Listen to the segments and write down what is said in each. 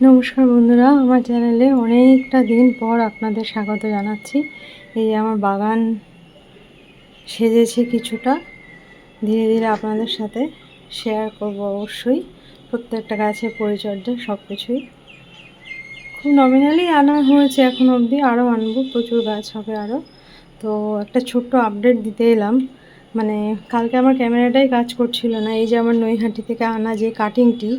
নমস্কার বন্ধুরা, আমার চ্যানেলে অনেকটা দিন পর আপনাদের স্বাগত জানাচ্ছি। এই আমার বাগান সেজেছে কিছুটা, ধীরে ধীরে আপনাদের সাথে শেয়ার করব। অবশ্যই প্রত্যেকটা গাছের পরিচর্যা সব কিছুই খুব নমিনালি আনা হয়েছে এখন অবধি, আরও আনবো, প্রচুর গাছ হবে আরও। তো একটা ছোট্ট আপডেট দিতে এলাম। মানে কালকে আমার ক্যামেরাটাই কাজ করছিল না। এই যে আমার নৈহাটি থেকে আনা যে কাটিংটি,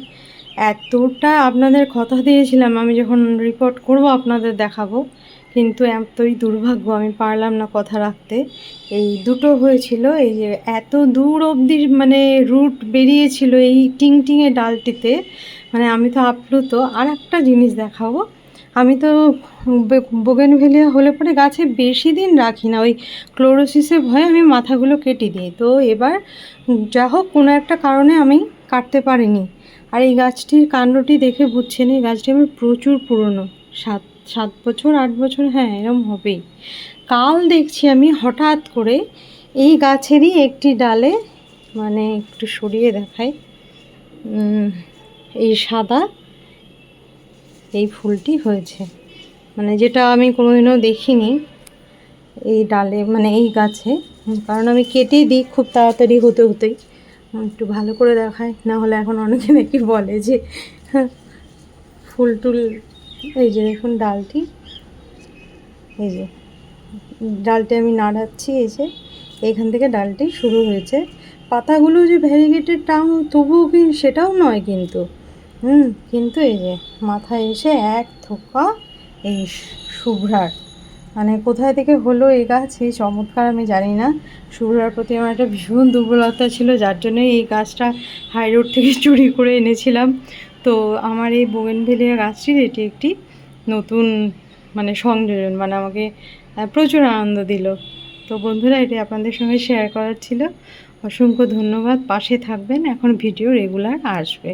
এতটা আপনাদের কথা দিয়েছিলাম আমি যখন রিপোর্ট করব আপনাদের দেখাবো, কিন্তু এতই দুর্ভাগ্য আমি পারলাম না কথা রাখতে। এই দুটো হয়েছিল, এই যে এত দূর অবধি মানে রুট বেরিয়েছিল এই টিংটিঙে ডালটিতে, মানে আমি তো আপ্লুত। আর একটা জিনিস দেখাবো, আমি তো বোগেনভেলিয়া হলে পরে গাছে বেশি দিন রাখি না, ওই ক্লোরোসিসের ভয়ে আমি মাথাগুলো কেটে দিই। তো এবার যা হোক কোনো একটা কারণে আমি কাটতে পারিনি। আর এই গাছটির কাণ্ডটি দেখে বুঝছেন এই গাছটি আমার প্রচুর পুরনো, 7 বছর 8 বছর, হ্যাঁ এরম হবেই। কাল দেখছি আমি হঠাৎ করে এই গাছেরই একটি ডালে, মানে একটু সরিয়ে দেখাই, এই সাদা এই ফুলটি হয়েছে, মানে যেটা আমি কোনোদিনও দেখিনি এই ডালে, মানে এই গাছে। কারণ আমি কেটেই দিই খুব তাড়াতাড়ি হতেই। একটু ভালো করে দেখায়, না হলে এখন অনেকে নাকি বলে যে ফুল টুল। এই যে দেখুন ডালটি, এই যে ডালটি আমি নাড়াচ্ছি, এই যে এখান থেকে ডালটি শুরু হয়েছে। পাতাগুলো যে ভ্যারিগেটেড টাং তবুও কি সেটাও নয় কিন্তু, কিন্তু এই যে মাথায় এসে এক থোকা এই শুভ্রার, মানে কোথায় থেকে হলো এই গাছ, এই চমৎকার আমি জানি না। শুভ্রার প্রতি আমার একটা ভীষণ দুর্বলতা ছিল, যার জন্যই এই গাছটা হাই রোড থেকে চুরি করে এনেছিলাম। তো আমার এই বোগেনভেলিয়া গাছটির এটি একটি নতুন মানে সংযোজন, মানে আমাকে প্রচুর আনন্দ দিল। তো বন্ধুরা, এটি আপনাদের সঙ্গে শেয়ার করার ছিল। অসংখ্য ধন্যবাদ, পাশে থাকবেন, এখন ভিডিও রেগুলার আসবে।